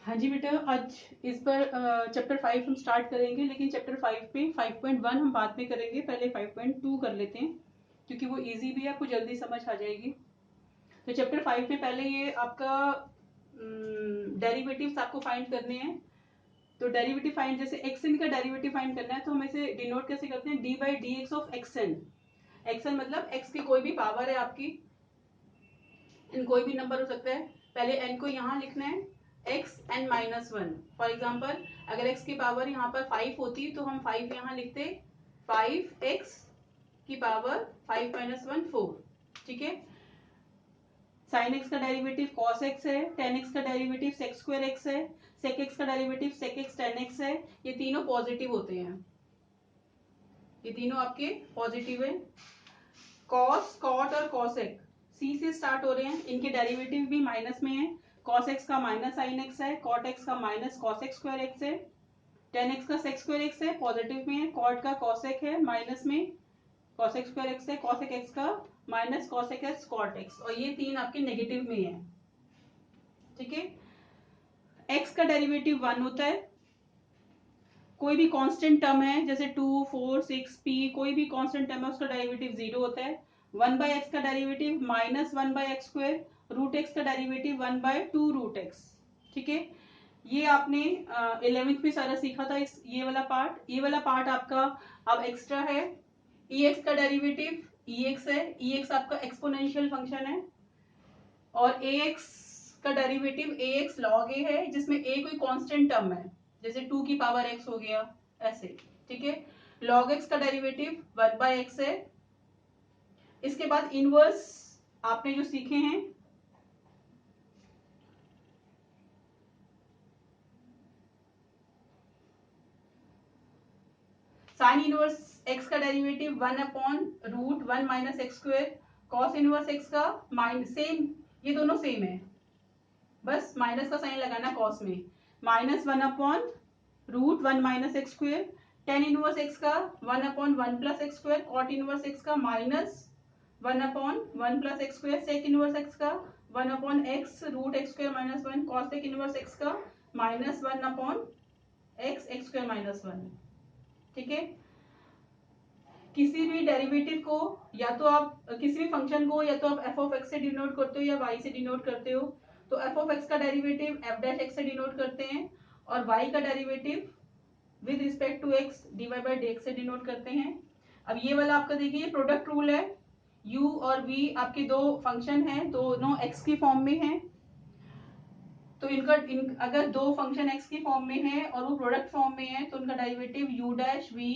हाँ जी बेटा, आज इस बार चैप्टर 5 हम स्टार्ट करेंगे, लेकिन चैप्टर 5 पे 5.1 हम बाद में करेंगे। पहले 5.2 कर लेते हैं क्योंकि वो इजी भी है, आपको जल्दी समझ आ जाएगी। तो चैप्टर 5 में पहले ये आपका डेरिवेटिव्स आपको फाइंड करने हैं। तो डेरिवेटिव फाइंड, जैसे एक्सन का डेरिवेटिव फाइंड करना है तो हम इसे डिनोट कैसे करते हैं, D by D X of action. Action मतलब एक्स की कोई भी पावर है आपकी, इन कोई भी नंबर हो सकता है। पहले एन को यहाँ लिखना है, X N minus one. For example अगर एक्स की पावर यहाँ पर 5 होती तो हम 5 यहाँ लिखते, 5x की पावर 5 माइनस वन 4। ठीक है। साइन एक्स का डेरिवेटिव कॉस एक्स है, टेन एक्स का डेरिवेटिव सेक स्क्वायर एक्स है, सेक एक्स का derivative sec X tan X है। ये तीनों पॉजिटिव होते हैं, ये तीनों आपके पॉजिटिव है। कॉस, कॉट और कॉसेक सी से स्टार्ट हो रहे हैं, इनके डेरिवेटिव भी माइनस में है। कॉस एक्स का माइनस साइन एक्स है, कॉट एक्स का minus cos X square X है, टेन एक्स का सेक स्क्वायर एक्स है, पॉजिटिव में है। कॉट का कॉसेक है, माइनस में कॉस एक्स स्क्वायर एक्स है, कॉसेक एक्स का minus cosec X cot X, और ये तीन आपके नेगेटिव में है। ठीक है। एक्स का डेरिवेटिव 1 होता है। कोई भी कांस्टेंट टर्म है जैसे 2 4 6 पी, कोई भी कांस्टेंट टर्म है उसका डेरिवेटिव 0 होता है। 1 बाई एक्स का derivative minus 1 by X square, root X का डेरिवेटिव 1 बाई 2 रूट एक्स। ठीक है। ये आपने 11th में सारा सीखा था, इस ये वाला पार्ट। ये वाला पार्ट आपका अब एक्स्ट्रा है। ई एक्स का डेरिवेटिव ई एक्स है, ई एक्स आपका एक्सपोनेंशियल फंक्शन है। और ए एक्स का डेरिवेटिव ए एक्स लॉग ए है, जिसमें ए कोई कांस्टेंट टर्म है, जैसे 2 की पावर एक्स हो गया ऐसे। ठीक है। लॉग एक्स का डेरिवेटिव 1 बाय एक्स है। इसके बाद इनवर्स आपने जो सीखे हैं, साइन इनवर्स एक्स का derivative 1 upon root 1 minus x square. Cos inverse x का सेम, ये दोनों सेम है, बस माइनस का साइन लगाना कॉस में। Minus 1 upon root 1 minus x square. Tan inverse x का 1 upon 1 plus x square. Cot inverse x का minus 1 upon 1 plus x square. Sec inverse x का 1 upon x root x square minus 1। Cosec inverse x का minus 1 upon x x square minus 1। ठीक है। किसी भी derivative को या तो आप किसी भी फंक्शन को या तो आप एफ ऑफ एक्स से डिनोट करते हो या वाई से डिनोट करते हो। तो एफ ऑफ एक्स का डेरिवेटिव एफ डैश एक्स से डिनोट करते हैं, और वाई का derivative with respect to X D Y by D X से डिनोट करते हैं। अब ये वाला आपका देखिए प्रोडक्ट रूल है। u और v आपके दो फंक्शन हैं, दोनों x की फॉर्म में हैं। तो अगर दो फंक्शन x की फॉर्म में है और वो प्रोडक्ट फॉर्म में है तो उनका derivative u dash v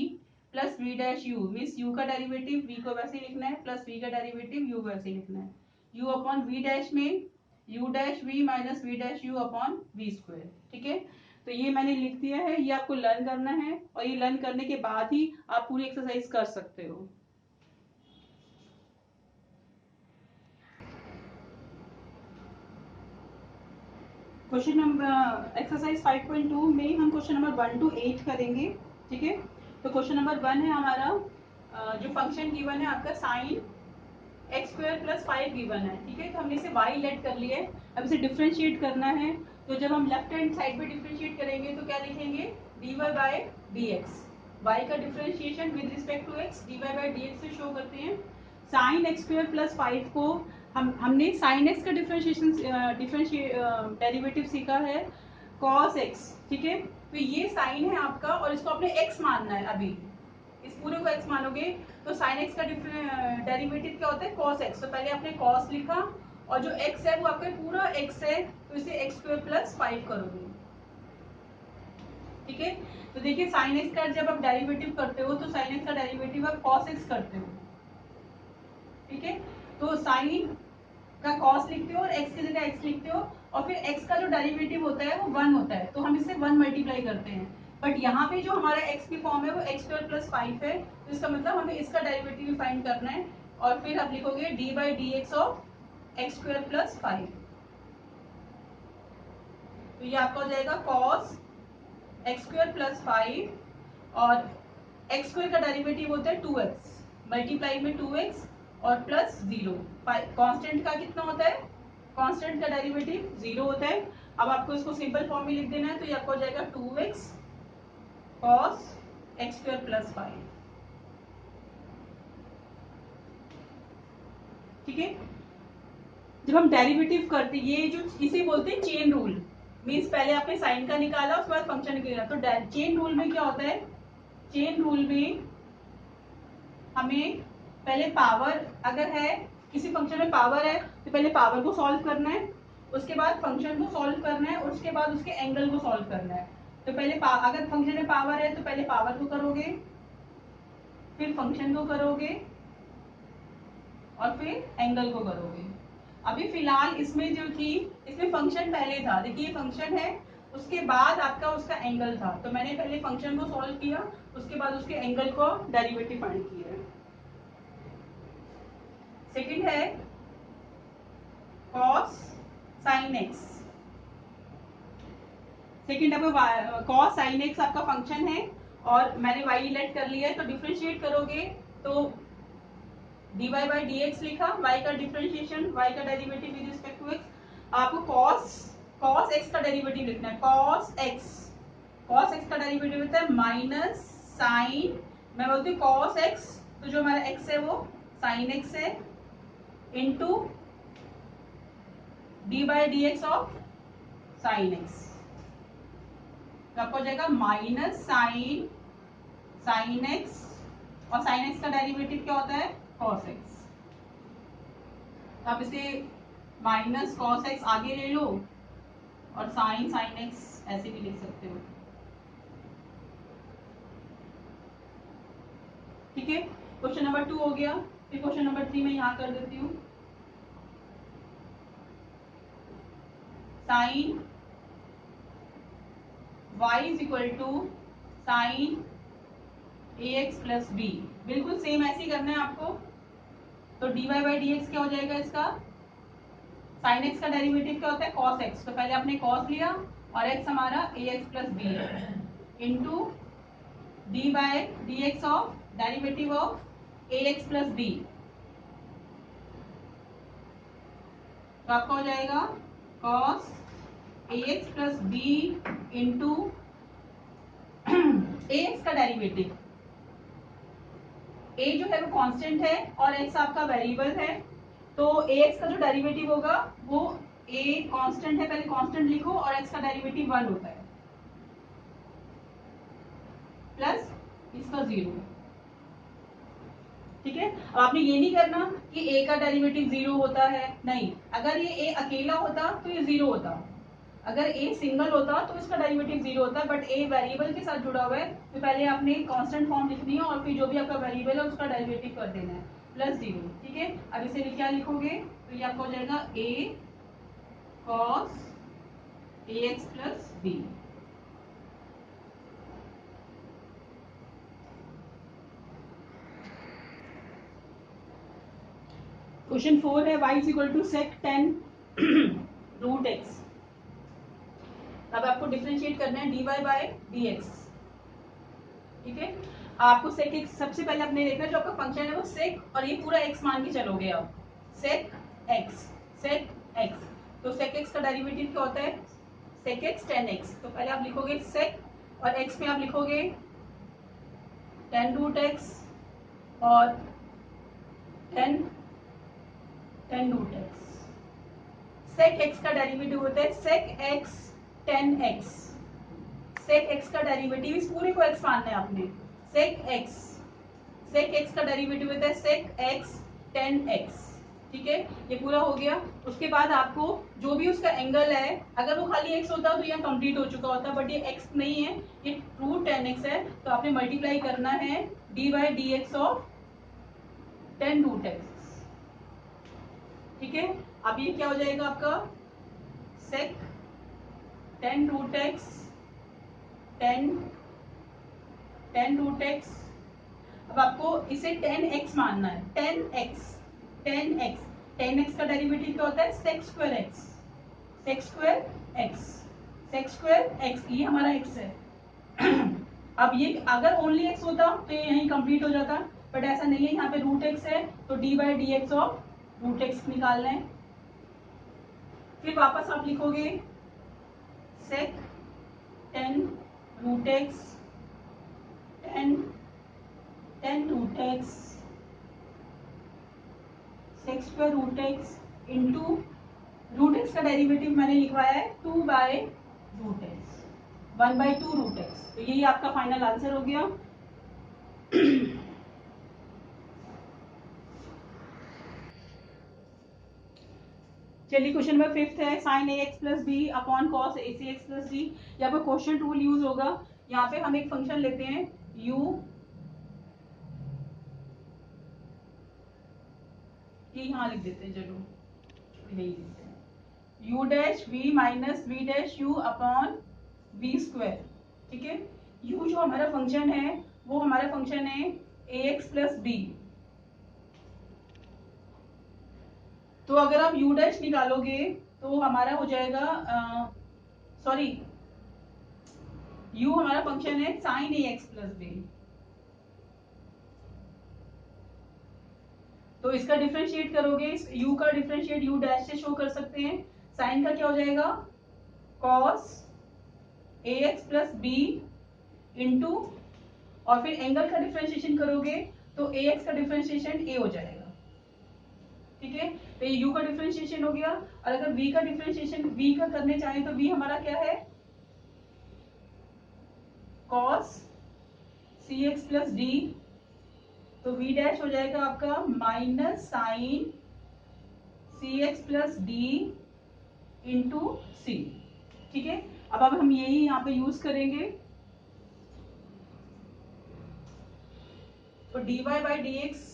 plus v dash u, means u का डेरिवेटिव v को वैसे ही लिखना है, प्लस v का डेरिवेटिव u वैसे ही लिखना है। u अपॉन v डैश में u dash v minus v dash u upon v square. ठीक है। तो ये मैंने लिख दिया है, ये आपको लर्न करना है, और ये लर्न करने के बाद ही आप पूरी एक्सरसाइज कर सकते हो। क्वेश्चन नंबर एक्सरसाइज 5.2 में हम क्वेश्चन नंबर 1 to 8 करेंगे। ठीक है। तो क्वेश्चन नंबर 1 है हमारा, जो फंक्शन गिवन है आपका sign X square plus 5 given है। ठीक है। तो हमने इसे y लेट कर लिया है, अब इसे डिफ्रेंशिएट करना है। तो जब हम लेफ्ट हैंड साइड पे डिफ्रेंशिएट करेंगे तो क्या लिखेंगे, dy बाय dx। y का differentiation with respect to x dy by dx से शो करते हैं। साइन एक्स स्क्वायर प्लस 5 को हमने साइन एक्स का डिफ्रेंशिएशन डेरिवेटिव सीखा है कॉस एक्स। ठीक है। तो ये साइन है आपका और इसको आपने x मानना है। अभी इस पूरे को x मानोगे तो साइन एक्स का डेरिवेटिव क्या होता है, कॉस एक्स। तो पहले आपने कॉस लिखा और जो x है वो आपका पूरा x है, तो इसे एक्स स्क्वायर प्लस 5 करोगे। ठीक है। तो देखिए साइन एक्स का जब आप डेरिवेटिव करते हो तो साइन एक्स का डेरिवेटिव आप कॉस एक्स करते हो। ठीक है। तो साइन का कॉस लिखते हो और x की जगह x लिखते हो, और फिर x का जो डेरिवेटिव होता है वो 1 होता है, तो हम इसे 1 मल्टीप्लाई करते हैं। बट यहाँ पे जो हमारा x की फॉर्म है वो एक्स स्क्वायर प्लस 5 है, तो इसका मतलब हमें इसका डेरिवेटिव भी फाइंड करना है। और फिर आप लिखोगे D by D X of x square plus 5। तो ये आपका हो जाएगा कॉस एक्स स्क्वायर प्लस 5, और एक्स स्क्वायर का डेरिवेटिव होता है 2x, मल्टीप्लाई में 2x और प्लस 0। कांस्टेंट का कितना होता है कांस्टेंट का डेरिवेटिव 0 होता है। अब आपको इसको सिंपल फॉर्म में लिख देना है, तो ये आपको हो जाएगा 2x cos x square plus 5। ठीक है, जब हम डेरिवेटिव करते ये जो इसे बोलते हैं चेन रूल, मींस पहले आपने साइन का निकाला उसके बाद फंक्शन निकाला। तो चेन रूल में क्या होता है, चेन रूल में हमें पहले पावर अगर है किसी फंक्शन में पावर है तो पहले पावर को सॉल्व करना है, उसके बाद फंक्शन को सॉल्व करना है, उसके बाद उसके एंगल को सॉल्व करना है। तो पहले अगर फंक्शन में पावर है तो पहले पावर को करोगे, फिर फंक्शन को करोगे और फिर एंगल को करोगे। अभी फिलहाल इसमें जो थी, इसमें फंक्शन पहले था, देखिए फंक्शन है, उसके बाद आपका उसका एंगल था। तो मैंने पहले फंक्शन को सॉल्व किया, उसके बाद उसके एंगल को डेरिवेटिव फाइंड किया। सेकंड है cos sin x। सेकंड आपका cos sin x आपका फंक्शन है और मैंने y लेट कर लिया है, तो डिफरेंशिएट करोगे तो dy by dx लिखा, y का डिफरेंशिएशन, y का derivative with respect to x। आपको cos x का डेरिवेटिव लिखना है, cos x का डेरिवेटिव होता है माइनस साइन, मैं बोलती हूँ cos x, तो जो हमारा x है वो sin x है, into D by D X of sine x. तो आपको हो जाएगा माइनस साइन एक्स, और साइन एक्स का डेरिवेटिव क्या होता है कॉस एक्स। तो आप इसे माइनस कॉस एक्स आगे ले लो और साइन एक्स ऐसे भी लिख सकते हो। ठीक है, क्वेश्चन नंबर 2 हो गया। फिर क्वेश्चन नंबर 3 मैं यहाँ कर देती हूँ। Sine y is equal to sine ax plus b, बिल्कुल सेम ऐसे ही करना है आपको। तो dy बाई डी एक्स क्या हो जाएगा, इसका साइन एक्स का डेरिवेटिव क्या होता है cos x, तो पहले आपने cos लिया और x हमारा ax प्लस b है, into D by D X of derivative of ax plus b। तो आपका हो जाएगा cos ax plus b into ax का डेरिवेटिव, a जो है वो कांस्टेंट है और x आपका वेरिएबल है, तो ax का जो डेरिवेटिव होगा वो a कांस्टेंट है, पहले कांस्टेंट लिखो, और x का डेरिवेटिव 1 होता है, प्लस इसका 0। ठीक है, अब आपने ये नहीं करना कि a का डेरिवेटिव 0 होता है, नहीं, अगर ये a अकेला होता तो ये 0 होता, अगर a सिंगल होता तो इसका डेरिवेटिव 0 होता है, बट a वेरिएबल के साथ जुड़ा हुआ है, तो पहले आपने कांस्टेंट फॉर्म लिखनी है और फिर जो भी आपका वेरिएबल है उसका डेरिवेटिव कर देना है, प्लस 0। ठीक है, अब इसे क्या लिखोगे, तो ये आपका हो जाएगा a cos ax plus b। Question 4 है y is equal to sec 10 root x। अब आपको डिफरेंशिएट करना है dy बाय dx। ठीक है, आपको सेक एक्स सबसे पहले आपने देखा, जो आपका फंक्शन है वो सेक, और ये पूरा x मान के चलोगे आप, सेक x, तो सेक x का डेरिवेटिव क्या होता है सेक x tan x। तो पहले आप लिखोगे सेक, और x में आप लिखोगे tan रूट x और tan रूट x। सेक x का डेरिवेटिव होता है सेक x tan x, सेक x का डेरिवेटिव, इस पूरे को x मानना है आपने, सेक x का डेरिवेटिव होता है सेक x tan x। ठीक है, ये पूरा हो गया। उसके बाद आपको जो भी उसका एंगल है, अगर वो खाली x होता तो ये कंप्लीट हो चुका होता, बट ये x नहीं है, ये रूट tan x है, तो आपने मल्टीप्लाई करना है D by D X of tan root x। ठीक है, अब ये क्या हो जाएगा आपका sec tan root x tan root x। अब आपको इसे tan x मानना है, tan x का डेरिवेटिव क्या होता है sec स्क्वायर x, ये हमारा x है। अब ये अगर ओनली x होता तो ये यहीं कंप्लीट हो जाता, बट ऐसा नहीं है, यहाँ पे रूट x है, तो D by D X of root X निकालना है। फिर वापस आप लिखोगे sec 10 root X 10 root X sec square root X into root X का डेरिवेटिव मैंने लिखवाया है 2 by root X 1 by 2 root X. तो यही आपका फाइनल आंसर हो गया। चलिए क्वेश्चन नंबर 5 है sine A x plus b upon cos a c x plus d. यहाँ पर क्वेश्चन टूल यूज होगा। यहाँ पे हम एक फंक्शन लेते हैं u, ये यहाँ लिख देते हैं, चलो यही लिखते हैं u dash v minus v dash u upon v square. ठीक है, u जो हमारा फंक्शन है वो हमारा फंक्शन है ax प्लस b। तो अगर आप u डैश निकालोगे तो हमारा हो जाएगा सॉरी u हमारा फंक्शन है साइन ए एक्स प्लस बी। तो इसका डिफरेंशिएट करोगे, इस u का डिफरेंशिएट u डैश से शो कर सकते हैं। साइन का क्या हो जाएगा cos A x plus B into, और फिर एंगल का डिफरेंशिएशन करोगे तो ए एक्स का डिफरेंशिएशन a हो जाएगा। ठीक है, तो ये u का डिफरेंशिएशन हो गया। और अगर v का डिफरेंशिएशन v का करने चाहें तो v हमारा क्या है cos सी एक्स प्लस डी। तो v डैश हो जाएगा आपका माइनस साइन सी एक्स प्लस डी इंटू सी। ठीक है, अब हम यही यहाँ पे यूज करेंगे। तो dy बाई डी एक्स,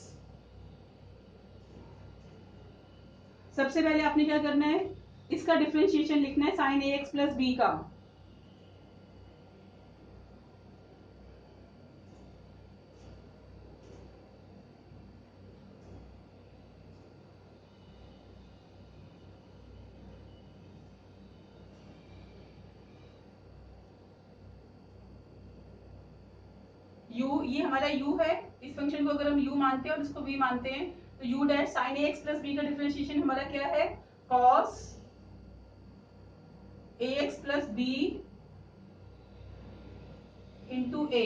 सबसे पहले आपने क्या करना है, इसका डिफरेंशिएशन लिखना है साइन ए एक्स प्लस बी का। u, ये हमारा u है। इस फंक्शन को अगर हम u मानते हैं और इसको v मानते हैं तो u डैश साइन ए एक्स प्लस बी का डिफरेंशिएशन हमारा क्या है cos A x plus B into A.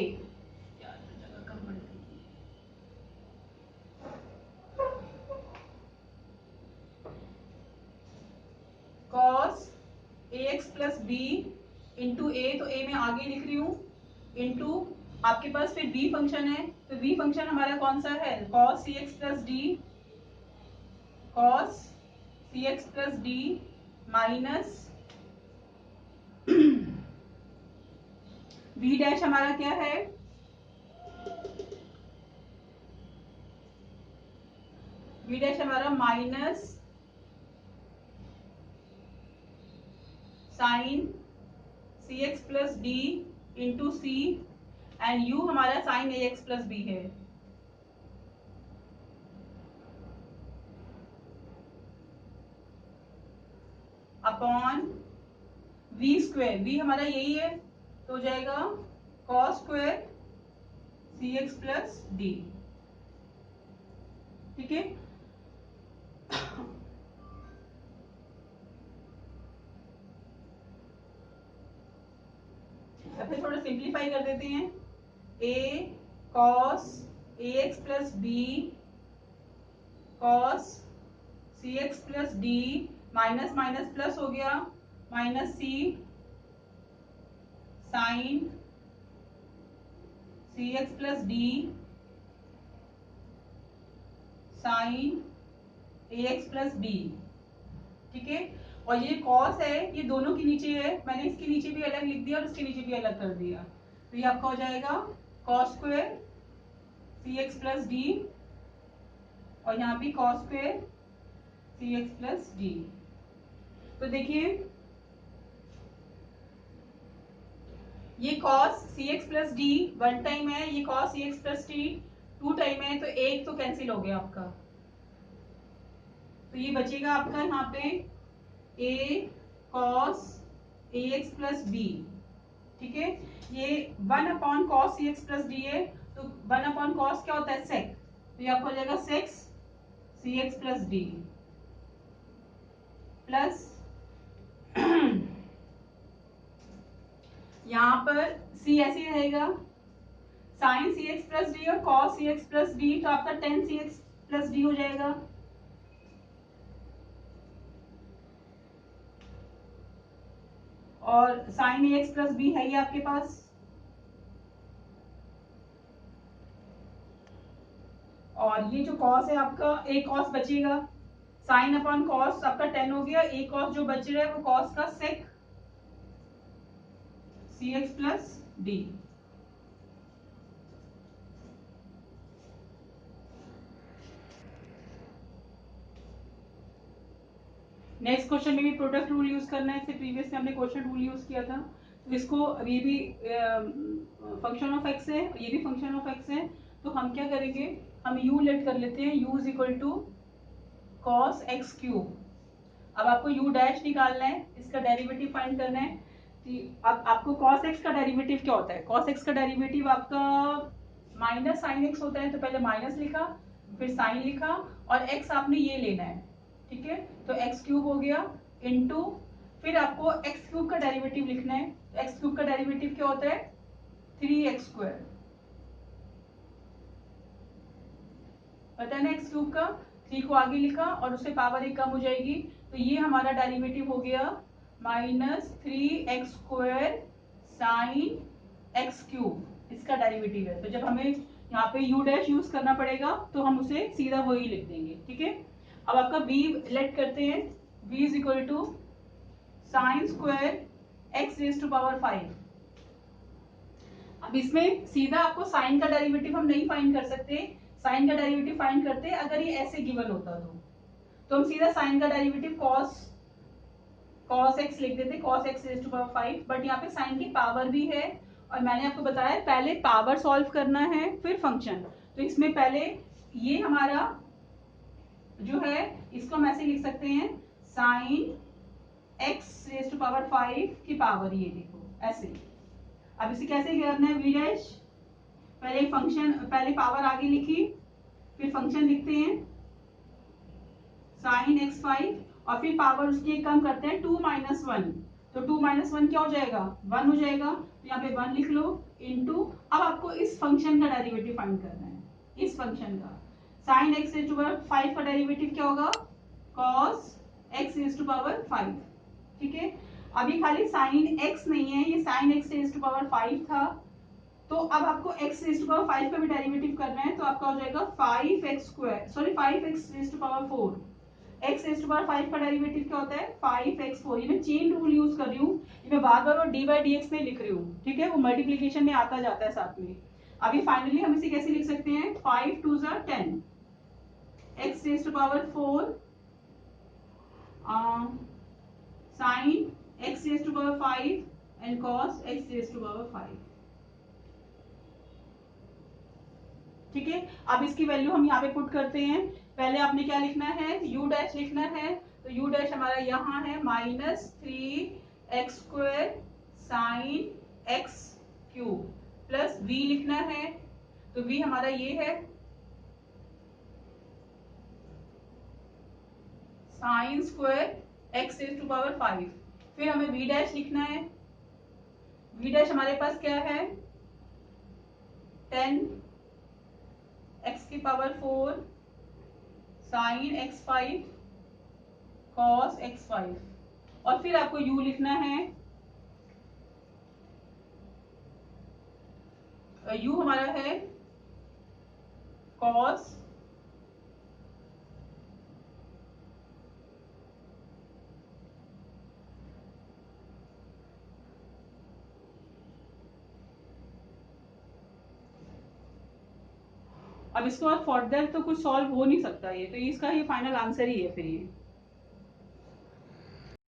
cos A x plus B into ए, तो ए में आगे लिख रही हूँ, इंटू आपके पास फिर v फंक्शन है। तो v फंक्शन हमारा कौन सा है cos सी एक्स प्लस डी, cos सी x plus D minus v dash हमारा क्या है v डैश हमारा minus sine C x plus d into c, and u हमारा साइन ए एक्स प्लस बी है। अपॉन v स्क्वायर, v हमारा यही है तो हो जाएगा cos square c x plus D. ठीक है, फिर थोड़ा सिंप्लीफाई कर देते हैं। a cos A x plus B cos C x plus D minus minus plus हो गया, माइनस सी साइन सी एक्स प्लस डी साइन ए एक्स प्लस डी। ठीक है, और ये cos है ये दोनों के नीचे है, मैंने इसके नीचे भी अलग लिख दिया और इसके नीचे भी अलग कर दिया। तो ये आपका हो जाएगा cos square c x plus d, और यहाँ भी cos square c x plus d. तो देखिए ये cos सी x plus d one time है, ये cos सी x plus d two time है, तो एक तो कैंसिल हो गया आपका। तो ये बचेगा आपका यहाँ पे a cos A x plus B. ठीक है, ये 1 अपॉन cos सी एक्स प्लस डी है, तो 1 अपॉन cos क्या होता है सेक, तो ये आपको हो जाएगा सेक्स सी एक्स प्लस डी प्लस पर c ऐसे ही रहेगा, साइन सी एक्स प्लस डी और कॉस सी एक्स प्लस डी, तो आपका टेन सी एक्स प्लस डी हो जाएगा। और साइन ए एक्स प्लस बी है ये आपके पास, और ये जो कॉस है आपका, एक कॉस बचेगा, साइन अपॉन कॉस आपका 10 हो गया, एक कॉस जो बच रहा है वो कॉस का sec c x plus d. Next question में भी प्रोडक्ट रूल यूज करना है, इससे प्रीवियस में हमने क्वेश्चन रूल यूज किया था, तो इसको ये भी फंक्शन ऑफ एक्स है, ये भी फंक्शन ऑफ एक्स है, तो हम क्या करेंगे, हम u लेट कर लेते हैं, u is equal to cos X cube. अब आपको u डैश निकालना है, इसका डेरिवेटिव फाइंड करना है। अब आपको cos x का डेरिवेटिव क्या होता है, cos x का डेरिवेटिव आपका माइनस साइन x होता है, तो पहले माइनस लिखा, फिर साइन लिखा, और x आपने ये लेना है, ठीक है, तो एक्स क्यूब हो गया इनटू, फिर आपको एक्स क्यूब का डेरिवेटिव लिखना है, तो एक्स क्यूब का डेरिवेटिव क्या होता है, 3x², पता है ना एक्स क्यूब का, 3 को आगे लिखा और उससे पावर एक कम हो जाएगी, तो ये हमारा डेरिवेटिव हो गया -3x² साइन एक्स क्यूब, इसका डेरिवेटिव है। तो जब हमें यहाँ पे u डैश यूज करना पड़ेगा तो हम उसे सीधा वही लिख देंगे, ठीक है। अब आपका v लेट करते हैं, v is equal to sine square x raise to power 5। अब इसमें सीधा आपको साइन का डेरिवेटिव हम नहीं फाइंड कर सकते, साइन का डेरिवेटिव फाइंड करते अगर ये ऐसे गिवन होता तो हम सीधा साइन का डेरिवेटिव cos x लिख देते, cos x raise to power 5, but यहाँ पे साइन की पावर भी है, और मैंने आपको बताया पहले पावर सॉल्व करना है फिर फंक्शन, तो इसमें पहले ये हमारा जो है इसको हम ऐसे लिख सकते हैं, sine x raise to power 5 की पावर, ये देखो ऐसे। अब इसे कैसे करना है, v डैश, पहले फंक्शन, पहले पावर आगे लिखी, फिर फंक्शन लिखते हैं साइन x5, और फिर पावर उसकी एक कम करते हैं 2 - 1, तो 2 - 1 क्या हो जाएगा, 1 हो जाएगा, तो यहाँ पे 1 लिख लो इनटू, अब आपको इस फंक्शन का डेरिवेटिव फाइंड करना है, इस फंक्शन का sine x raise to power 5 का डेरिवेटिव क्या होगा, cos x raise to power 5, ठीक है। अभी खाली साइन x नहीं है, ये sine x raise to power 5 था, तो अब आपको x रेज टू पावर 5 का भी डेरिवेटिव करना है, तो आपका हो जाएगा 5x raise to power 4, x raise to power 5 का डेरिवेटिव क्या होता है, 5x4। ये मैं चेन रूल यूज कर रही हूँ, ये मैं बार बार डी बाई डी एक्स नहीं लिख रही हूँ, ठीक है, वो मल्टीप्लीकेशन में आता जाता है साथ में। अभी फाइनली हम इसे कैसे लिख सकते हैं, 5 2 10, x raise to power 4 sine x raise to power 5 and cos x raise to power 5, ठीक है। अब इसकी वैल्यू हम यहाँ पे पुट करते हैं, पहले आपने क्या लिखना है, u डैश लिखना है, तो u डैश हमारा यहाँ है -3x² sine x cube plus v लिखना है, तो v हमारा ये है sine square x raise to power 5, फिर हमें v डैश लिखना है, v डैश हमारे पास क्या है 10 x की power 4 sign x5 cos x5, और फिर आपको u लिखना है, u हमारा है cos अब इसको फर्दर तो कुछ सॉल्व हो नहीं सकता ये, तो इसका ये फाइनल आंसर ही है फिर ये।